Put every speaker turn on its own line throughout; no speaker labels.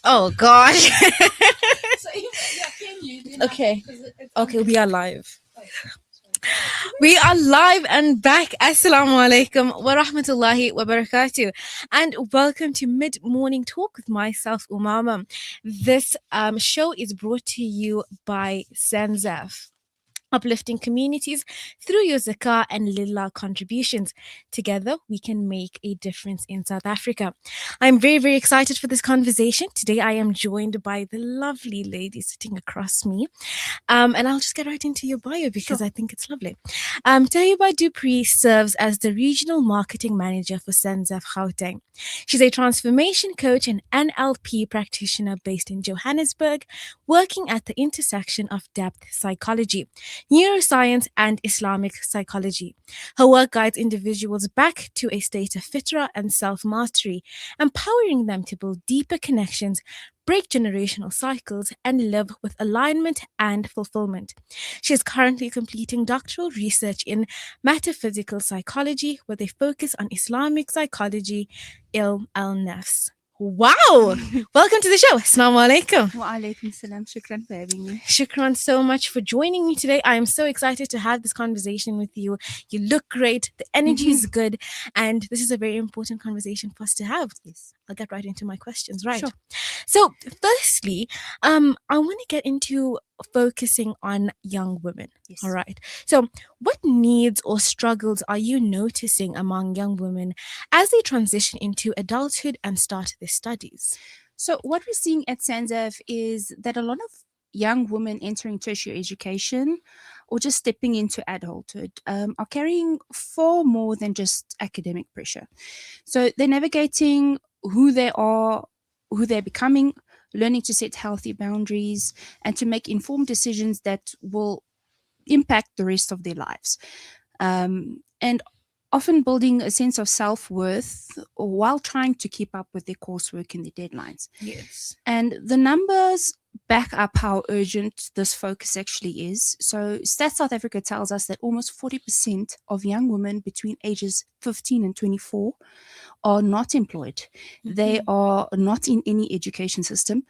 Oh gosh.
So can you?
Okay.
It's
Okay, we are live. We are live and back. Assalamu alaikum wa rahmatullahi wa barakatuh. And welcome to Mid Morning Talk with myself, Umamah. This show is brought to you by SANZAF, uplifting communities through your Zakah and Lillah contributions. Together, we can make a difference in South Africa. I'm very, very excited for this conversation. Today, I am joined by the lovely lady sitting across me. And I'll just get right into your bio because
Sure.
I think it's lovely. Tayyibah du Preez serves as the Regional Marketing Manager for SANZAF Gauteng. She's a transformation coach and NLP practitioner based in Johannesburg, working at the intersection of depth psychology, neuroscience, and Islamic psychology. Her work guides individuals back to a state of fitra and self mastery, empowering them to build deeper connections, break generational cycles, and live with alignment and fulfillment. She is currently completing doctoral research in metaphysical psychology with a focus on Islamic psychology, ilm al-nafs. Wow! Welcome to the show. Assalamu alaikum.
Wa alaikum salam. Shukran for having me.
Shukran so much for joining me today. I am so excited to have this conversation with you. You look great, the energy is good, and this is a very important conversation for us to have.
Yes.
I'll get right into my questions, right?
Sure.
So, firstly, I want to get into focusing on young women.
Yes.
All right. So, what needs or struggles are you noticing among young women as they transition into adulthood and start their studies?
So what we're seeing at SANZAF is that a lot of young women entering tertiary education or just stepping into adulthood are carrying far more than just academic pressure. So they're navigating who they are, who they're becoming, learning to set healthy boundaries and to make informed decisions that will impact the rest of their lives. And often building a sense of self-worth while trying to keep up with their coursework and their deadlines.
Yes.
And the numbers back up how urgent this focus actually is. So Stats South Africa tells us that almost 40% of young women between ages 15 and 24 are not employed. They are not in any education system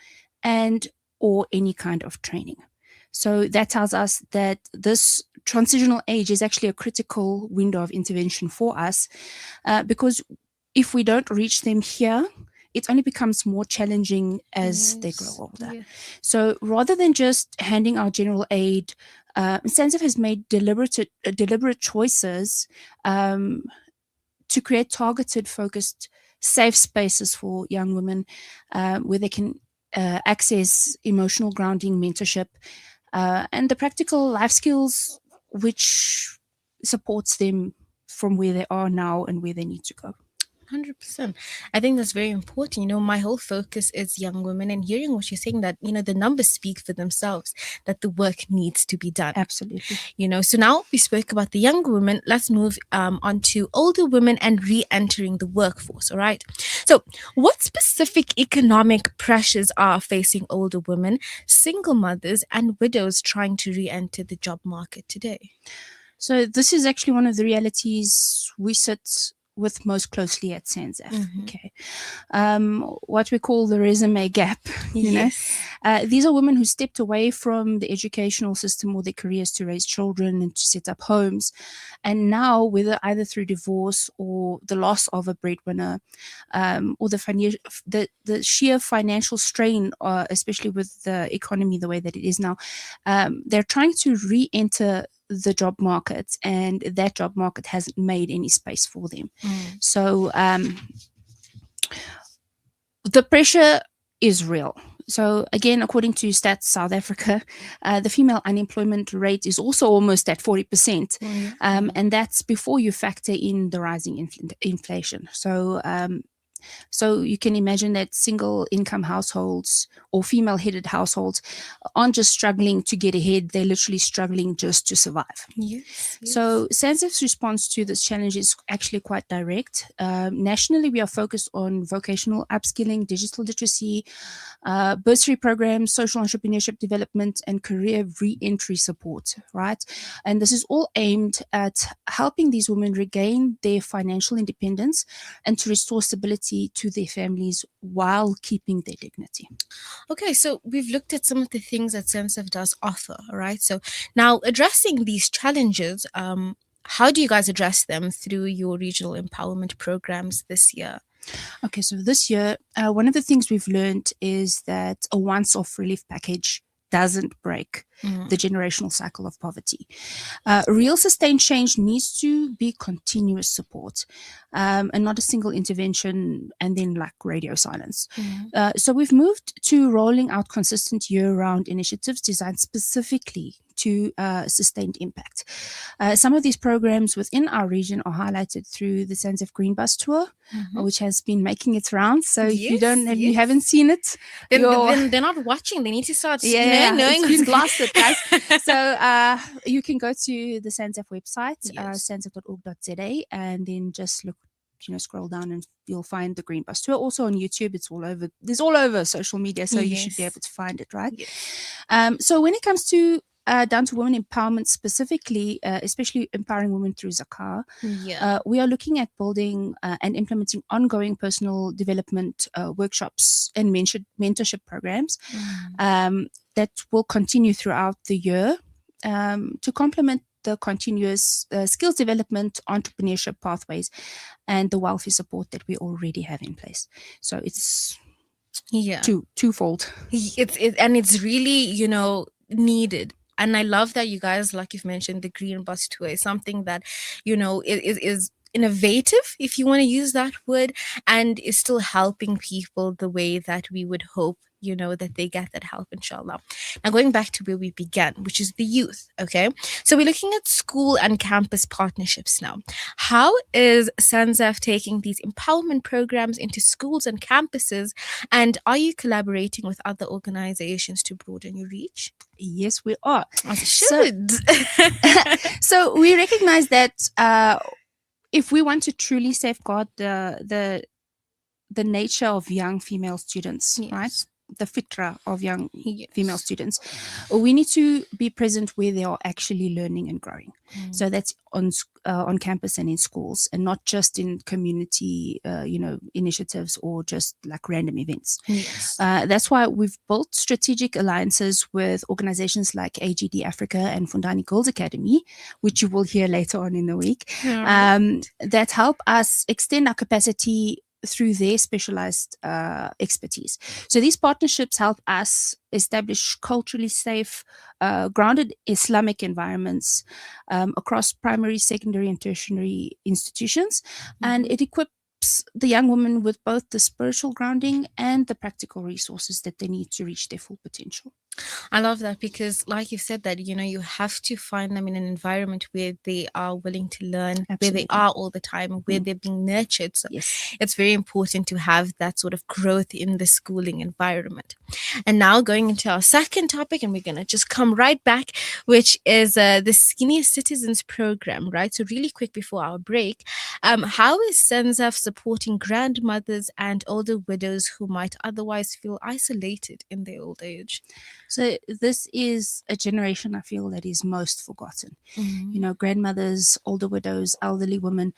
and or any kind of training. So that tells us that this transitional age is actually a critical window of intervention for us, because if we don't reach them here, it only becomes more challenging as they grow older.
Yes.
So rather than just handing out general aid, SANZAF has made deliberate choices to create targeted, focused, safe spaces for young women where they can access emotional grounding, mentorship, and the practical life skills which supports them from where they are now and where they need to go.
100%. I think that's very important. My whole focus is young women and hearing what you're saying that, the numbers speak for themselves, that the work needs to be done.
Absolutely.
So now we spoke about the young women. Let's move on to older women and re-entering the workforce. All right. So what specific economic pressures are facing older women, single mothers, and widows trying to re-enter the job market today?
So this is actually one of the realities we sit with most closely at SANZAF. Okay. What we call the resume gap.
Yes.
These are women who stepped away from the educational system or their careers to raise children and to set up homes. And now, whether either through divorce or the loss of a breadwinner, or the sheer financial strain, especially with the economy the way that it is now, they're trying to re-enter the job market, and that job market hasn't made any space for them. So the pressure is real. So again, according to Stats South Africa, the female unemployment rate is also almost at 40%, and that's before you factor in the rising inflation. So you can imagine that single income households or female headed households aren't just struggling to get ahead, they're literally struggling just to survive.
Yes.
So SANZAF's response to this challenge is actually quite direct. Nationally, we are focused on vocational upskilling, digital literacy, bursary programs, social entrepreneurship development, and career re-entry support, right? And this is all aimed at helping these women regain their financial independence and to restore stability stability to their families while keeping their dignity.
Okay, so we've looked at some of the things that SANZAF does offer, all right? So now addressing these challenges, how do you guys address them through your regional empowerment programs this year?
Okay, so this year, one of the things we've learned is that a once-off relief package doesn't break the generational cycle of poverty. Real sustained change needs to be continuous support, and not a single intervention and then like radio silence. So we've moved to rolling out consistent year-round initiatives designed specifically to sustained impact. Some of these programs within our region are highlighted through the SANZAF Green Bus Tour, which has been making its rounds. So if you haven't seen it,
then they're not watching. They need to start knowing
it's been blasted, guys. So you can go to the SANZAF website, sanzaf.org.za, and then just look, scroll down and you'll find the Green Bus Tour. Also on YouTube, it's all over. There's all over social media, so you should be able to find it, right? So when it comes to down to women empowerment specifically, especially empowering women through Zakah, we are looking at building and implementing ongoing personal development workshops and mentorship programs that will continue throughout the year to complement the continuous skills development, entrepreneurship pathways, and the welfare support that we already have in place. So it's twofold.
It's really, needed. And I love that you guys, like you've mentioned, the Green Bus Tour is something that, is innovative, if you want to use that word, and is still helping people the way that we would hope, that they get that help, inshallah. Now, going back to where we began, which is the youth, okay? So we're looking at school and campus partnerships now. How is SANZAF taking these empowerment programs into schools and campuses? And are you collaborating with other organizations to broaden your reach?
Yes, we are.
As it should.
So we recognize that if we want to truly safeguard the nature of young female students, right? The fitra of young female students, we need to be present where they are actually learning and growing. So that's on campus and in schools, and not just in community, initiatives or just like random events. That's why we've built strategic alliances with organizations like AGD Africa and Fundani Girls Academy, which you will hear later on in the week, that help us extend our capacity through their specialized expertise. So these partnerships help us establish culturally safe, grounded Islamic environments across primary, secondary, and tertiary institutions, and it equips the young women with both the spiritual grounding and the practical resources that they need to reach their full potential.
I love that, because like you said, that you have to find them in an environment where they are willing to learn, where they are all the time, where they're being nurtured. So it's very important to have that sort of growth in the schooling environment. And now going into our second topic, and we're going to just come right back, which is the Senior Citizens Program, right? So really quick before our break, how is SANZAF supporting grandmothers and older widows who might otherwise feel isolated in their old age?
So this is a generation, I feel, that is most forgotten. Grandmothers, older widows, elderly women.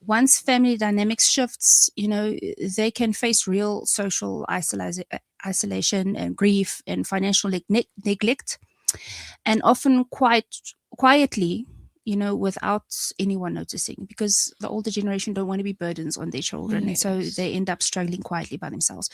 Once family dynamics shifts, they can face real social isolation and grief and financial neglect, and often quite quietly, without anyone noticing, because the older generation don't want to be burdens on their children. And so they end up struggling quietly by themselves.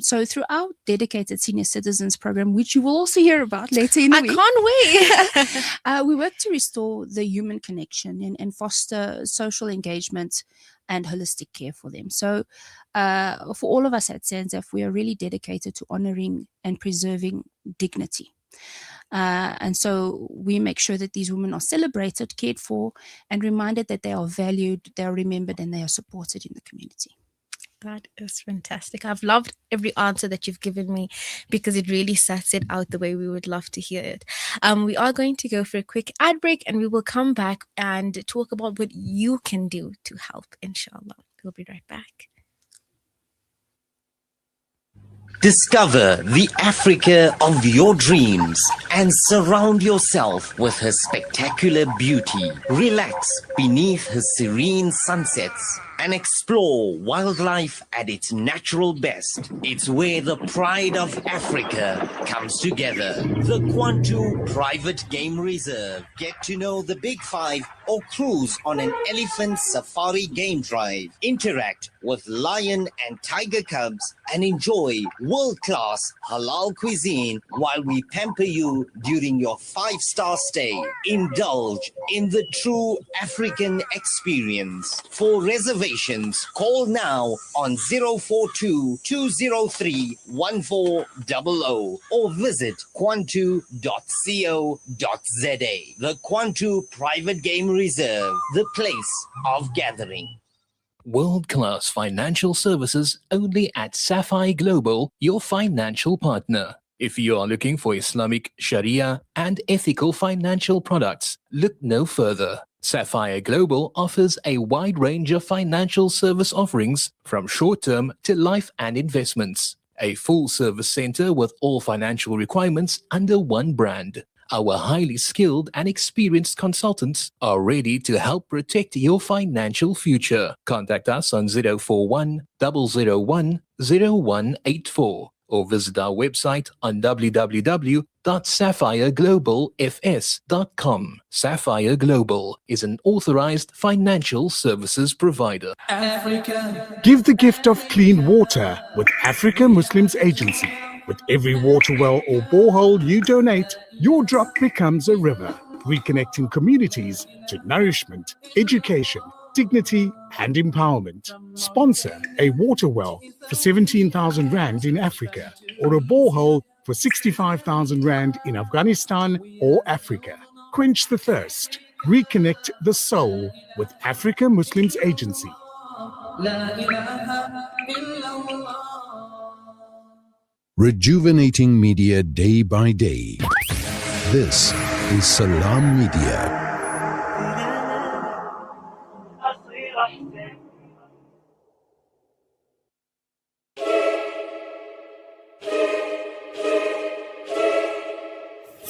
So through our dedicated Senior Citizens Program, which you will also hear about later in the week.
I can't wait.
We work to restore the human connection and foster social engagement and holistic care for them. So for all of us at SANZAF, we are really dedicated to honoring and preserving dignity. And so we make sure that these women are celebrated, cared for, and reminded that they are valued, they are remembered, and they are supported in the community.
That is fantastic. I've loved every answer that you've given me, because it really sets it out the way we would love to hear it. We are going to go for a quick ad break, and we will come back and talk about what you can do to help, inshallah. We'll be right back.
Discover the Africa of your dreams and surround yourself with her spectacular beauty. Relax beneath her serene sunsets and explore wildlife at its natural best. It's where the pride of Africa comes together. The Kwantu Private Game Reserve. Get to know the Big Five or cruise on an elephant safari game drive. Interact with lion and tiger cubs and enjoy world-class halal cuisine while we pamper you during your 5-star stay. Indulge in the true African experience. For reservations, call now on 042 203 1400 or visit kwantu.co.za. The Kwantu Private Game Reserve, the place of gathering.
World-class financial services only at Sapphire Global, your financial partner. If you are looking for Islamic, Sharia, and ethical financial products, look no further. Sapphire Global offers a wide range of financial service offerings from short-term to life and investments. A full-service center with all financial requirements under one brand. Our highly skilled and experienced consultants are ready to help protect your financial future. Contact us on 041 001 0184 or visit our website on www.sapphireglobalfs.com. Sapphire Global is an authorized financial services provider.
Africa. Give the gift of clean water with Africa Muslims Agency. With every water well or borehole you donate, your drop becomes a river, reconnecting communities to nourishment, education, dignity and empowerment. Sponsor a water well for 17,000 Rand in Africa or a borehole for 65,000 Rand in Afghanistan or Africa. Quench the thirst. Reconnect the soul with Africa Muslims Agency.
Rejuvenating media day by day. This is Salam Media.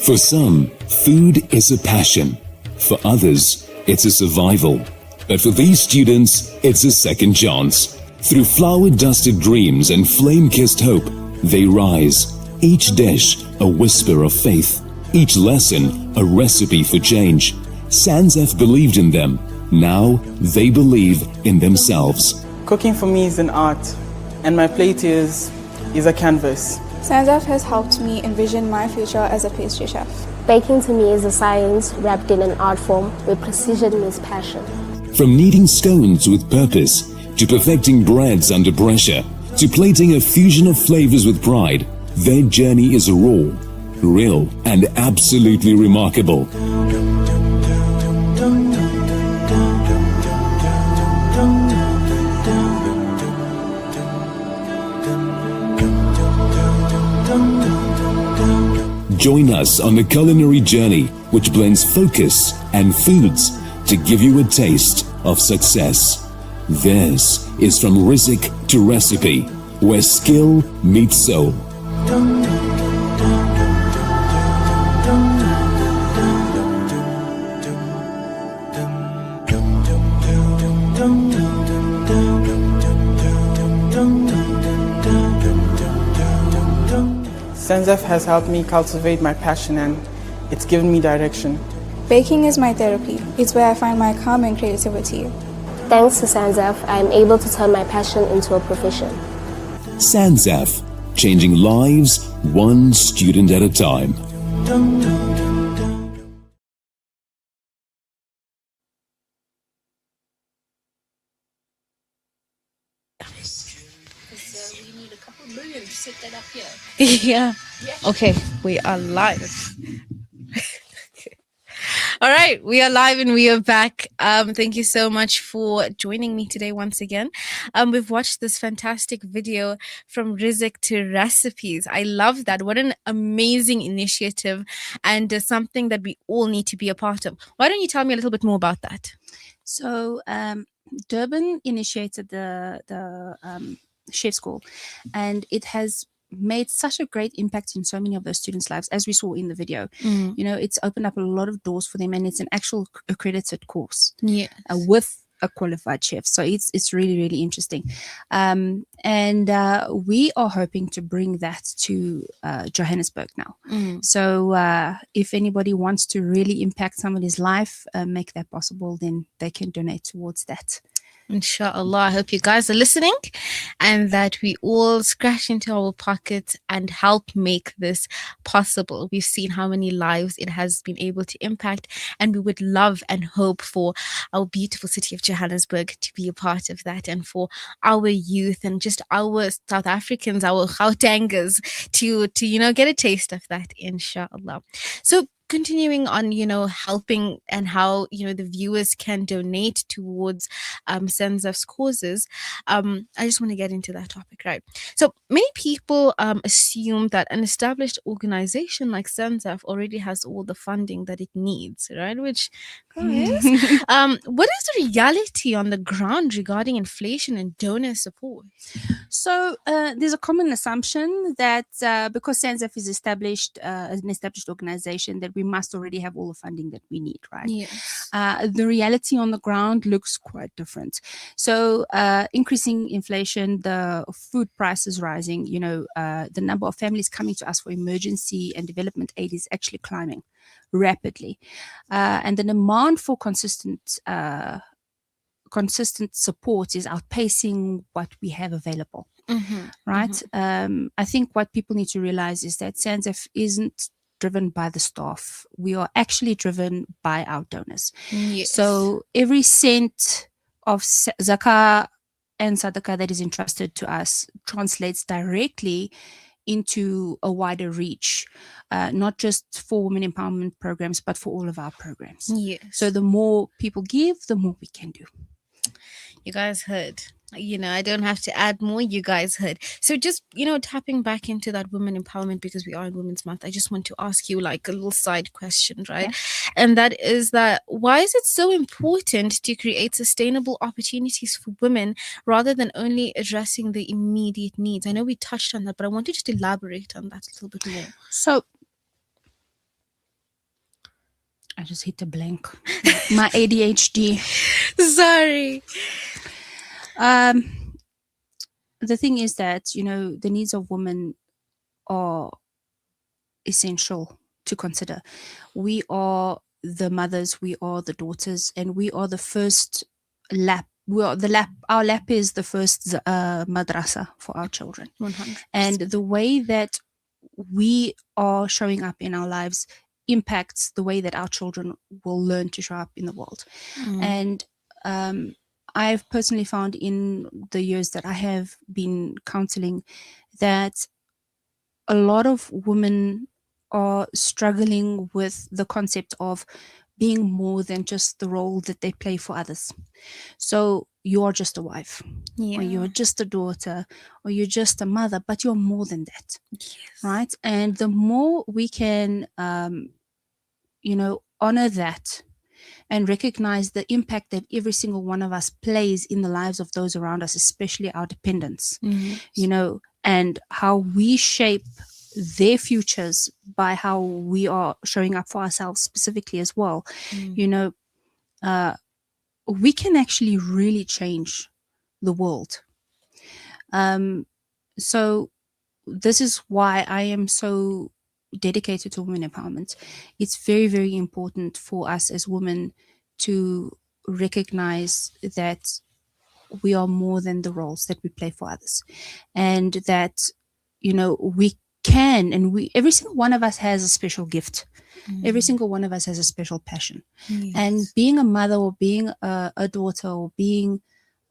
For some, food is a passion. For others, it's a survival. But for these students, it's a second chance. Through flower-dusted dreams and flame-kissed hope, they rise. Each dish, a whisper of faith. Each lesson, a recipe for change. SANZAF believed in them. Now, they believe in themselves.
Cooking for me is an art, and my plate is a canvas.
SANZAF has helped me envision my future as a pastry chef.
Baking to me is a science wrapped in an art form where precision meets passion.
From kneading scones with purpose, to perfecting breads under pressure, to plating a fusion of flavors with pride, their journey is raw, real, and absolutely remarkable. Join us on the culinary journey, which blends focus and foods to give you a taste of success. This is From Recipe to Recipe, where skill meets soul.
SANZAF has helped me cultivate my passion and it's given me direction.
Baking is my therapy. It's where I find my calm and creativity.
Thanks to SANZAF, I am able to turn my passion into a profession.
SANZAF, changing lives one student at a time.
Yeah. Okay, we are live. All right, we are live and we are back. Thank you so much for joining me today once again. We've watched this fantastic video from Recipe to Recipes. I love that. What an amazing initiative and something that we all need to be a part of. Why don't you tell me a little bit more about that?
So Durban initiated the chef school, and it has made such a great impact in so many of those students' lives, as we saw in the video. You know, it's opened up a lot of doors for them, and it's an actual accredited course,
yeah,
with a qualified chef. So it's really, really interesting. And we are hoping to bring that to Johannesburg now. So if anybody wants to really impact somebody's life, make that possible, then they can donate towards that.
Inshallah, I hope you guys are listening and that we all scratch into our pockets and help make this possible. We've seen how many lives it has been able to impact, and we would love and hope for our beautiful city of Johannesburg to be a part of that, and for our youth and just our South Africans, our Gautengers to get a taste of that, inshallah. So continuing on, helping and how, the viewers can donate towards SANZAF's causes, I just want to get into that topic, right? So many people assume that an established organization like SANZAF already has all the funding that it needs, right? Which, guys, what is the reality on the ground regarding inflation and donor support?
So there's a common assumption that because SANZAF is an established organization, that we must already have all the funding that we need, right?
Yes.
The reality on the ground looks quite different. So increasing inflation, the food prices rising, the number of families coming to us for emergency and development aid is actually climbing rapidly. And the demand for consistent support is outpacing what we have available, right? I think what people need to realize is that SANZAF isn't driven by the staff. We are actually driven by our donors.
Yes.
So every cent of Zakah and Sadaqah that is entrusted to us translates directly into a wider reach, not just for women empowerment programs, but for all of our programs.
Yes.
So the more people give, the more we can do.
You guys heard. I don't have to add more. You guys heard. So just, tapping back into that women empowerment, because we are in Women's Month, I just want to ask you like a little side question, right? Yeah. And that is that why is it so important to create sustainable opportunities for women rather than only addressing the immediate needs? I know we touched on that, but I want you to just elaborate on that a little bit more.
So I just hit a blank. My ADHD.
Sorry.
The thing is that, the needs of women are essential to consider. We are the mothers, we are the daughters, and we are the first lap. Our lap is the first madrasa for our children.
100%.
And the way that we are showing up in our lives impacts the way that our children will learn to show up in the world. And I've personally found in the years that I have been counseling that a lot of women are struggling with the concept of being more than just the role that they play for others. So you're just a wife, or you're just a daughter, or you're just a mother, but you're more than that.
Yes.
Right? And the more we can, honor that and recognize the impact that every single one of us plays in the lives of those around us, especially our dependents, and how we shape their futures by how we are showing up for ourselves specifically as well. We can actually really change the world. So this is why I am so dedicated to women empowerment. It's very, very important for us as women to recognize that we are more than the roles that we play for others, and that we can, and every single one of us has a special gift. Every single one of us has a special passion. And being a mother, or being a daughter, or being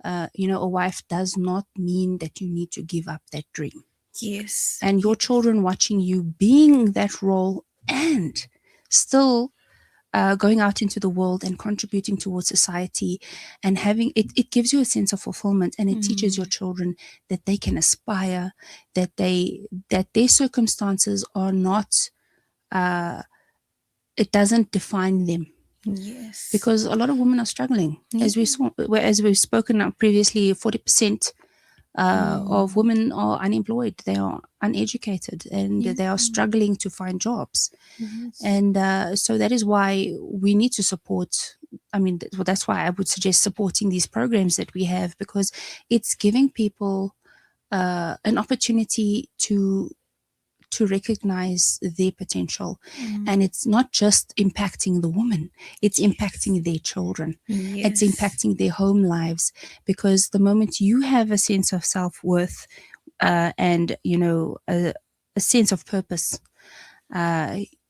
a wife does not mean that you need to give up that dream.
Yes.
And your children watching you being that role and still going out into the world and contributing towards society, and having it gives you a sense of fulfillment, and it teaches your children that they can aspire, that their circumstances are not it doesn't define them.
Yes.
Because a lot of women are struggling. As we've spoken of previously, 40% of women are unemployed, they are uneducated, and they are struggling to find jobs. And so that is why we need to support that's why I would suggest supporting these programs that we have, because it's giving people an opportunity to recognize their potential. And it's not just impacting the woman, it's impacting their children. It's impacting their home lives, because the moment you have a sense of self-worth and a sense of purpose,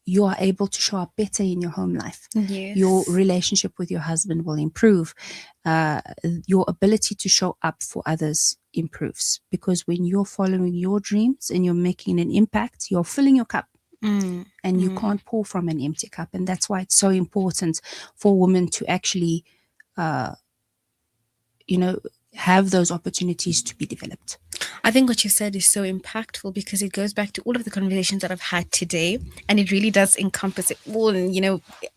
you are able to show up better in your home life. Your relationship with your husband will improve. Your ability to show up for others improves, because when you're following your dreams and you're making an impact, you're filling your cup. And you can't pour from an empty cup. And that's why it's so important for women to actually have those opportunities to be developed.
I think what you said is so impactful, because it goes back to all of the conversations that I've had today, and it really does encompass it all and,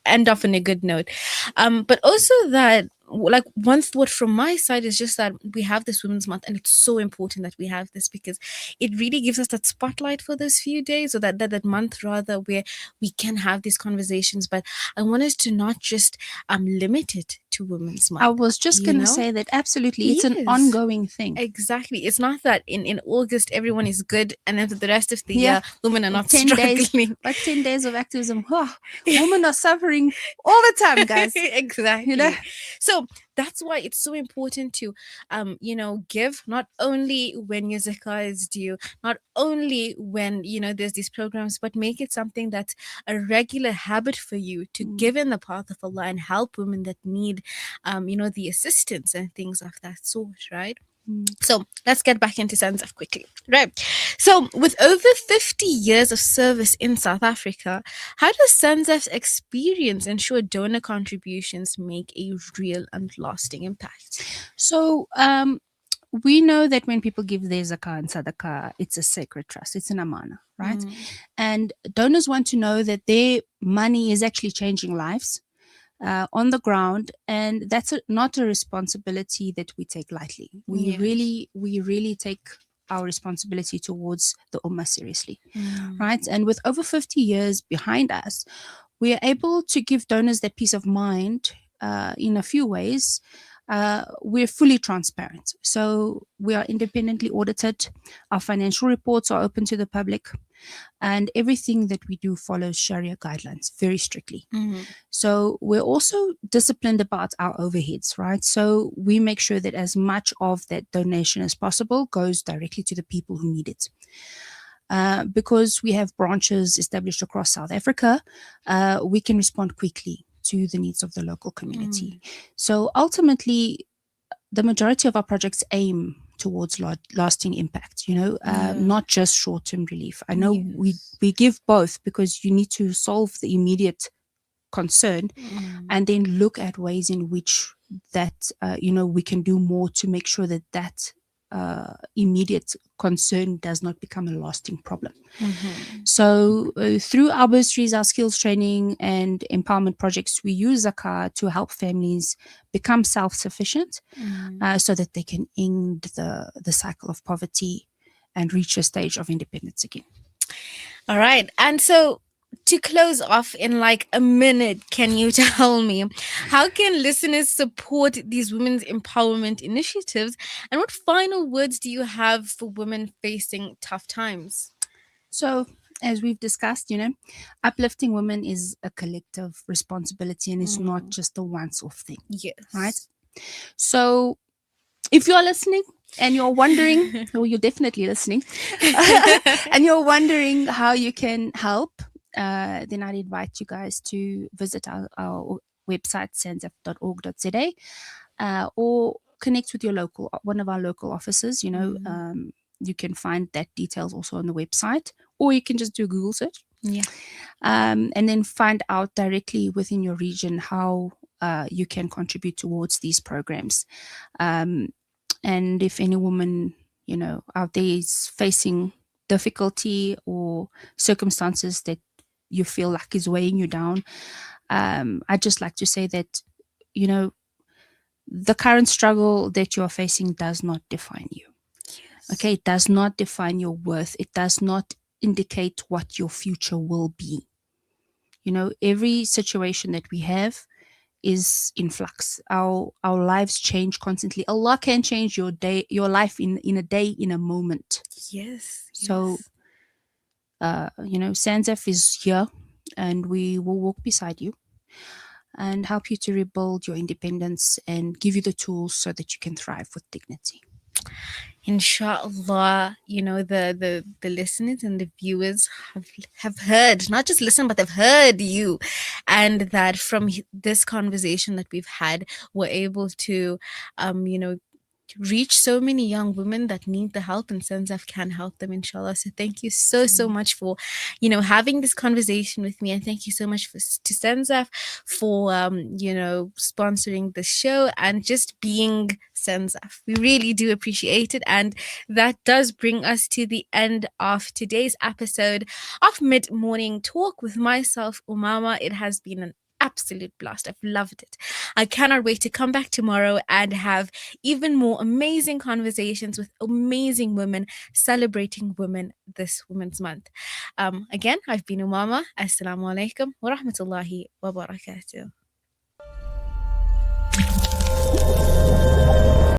end off on a good note. But also that, like, one thought from my side is just that we have this Women's Month, and it's so important that we have this, because it really gives us that spotlight for those few days, or that month rather, where we can have these conversations. But I want us to not just limit it to Women's Month.
I was just going to say that absolutely, it's an ongoing thing.
Exactly. It's not that in August everyone is good, and then for the rest of the year women are not
10
struggling.
Days, like 10 days of activism. Women are suffering all the time, guys.
Exactly. So that's why it's so important to, give, not only when your zakah is due, not only when, there's these programs, but make it something that's a regular habit for you to give in the path of Allah and help women that need, the assistance and things of that sort, right? So let's get back into SANZAF quickly. Right. So with over 50 years of service in South Africa, how does SANZAF's experience ensure donor contributions make a real and lasting impact?
So we know that when people give their zakah and sadaqah, it's a sacred trust. It's an amana, right? And donors want to know that their money is actually changing lives on the ground, and that's not a responsibility that we take lightly. We really take our responsibility towards the Ummah seriously, right? And with over 50 years behind us, we are able to give donors that peace of mind in a few ways. We're fully transparent. So we are independently audited. Our financial reports are open to the public, and everything that we do follows Sharia guidelines very strictly. So we're also disciplined about our overheads, right? So we make sure that as much of that donation as possible goes directly to the people who need it. Because we have branches established across South Africa, we can respond quickly to the needs of the local community. So ultimately, the majority of our projects aim towards lasting impact, not just short-term relief. I know we give both, because you need to solve the immediate concern and then look at ways in which that, we can do more to make sure that that immediate concern does not become a lasting problem. So through our bursaries, our skills training and empowerment projects, we use zakah to help families become self-sufficient so that they can end the cycle of poverty and reach a stage of independence again.
All right. And so to close off in like a minute, can you tell me, how can listeners support these women's empowerment initiatives? And what final words do you have for women facing tough times?
So, as we've discussed, uplifting women is a collective responsibility, and it's not just a once-off thing.
Yes.
Right? So, if you're listening and you're wondering, well, you're definitely listening, and you're wondering how you can help, then I'd invite you guys to visit our website, sanzaf.org.za, or connect with one of our local offices. You can find that details also on the website, or you can just do a Google search. And then find out directly within your region how you can contribute towards these programs. And if any woman, out there is facing difficulty or circumstances that you feel like is weighing you down, I'd just like to say that, the current struggle that you're facing does not define you. Okay, it does not define your worth. It does not indicate what your future will be. Every situation that we have is in flux. Our lives change constantly. Allah can change your life in a day, in a moment.
Yes.
So, SANZAF is here, and we will walk beside you and help you to rebuild your independence and give you the tools so that you can thrive with dignity.
Inshallah, the listeners and the viewers have heard, not just listened, but they've heard you, and that from this conversation that we've had, we're able to reach so many young women that need the help, and SANZAF can help them, inshallah. So thank you so much for having this conversation with me, and thank you so much to SANZAF for sponsoring the show and just being SANZAF. We really do appreciate it. And that does bring us to the end of today's episode of Mid Morning Talk with myself, Umamah. It has been an absolute blast. I've loved it. I cannot wait to come back tomorrow and have even more amazing conversations with amazing women celebrating women this Women's Month. Again, I've been Umamah. Assalamu alaikum wa rahmatullahi wa barakatuh.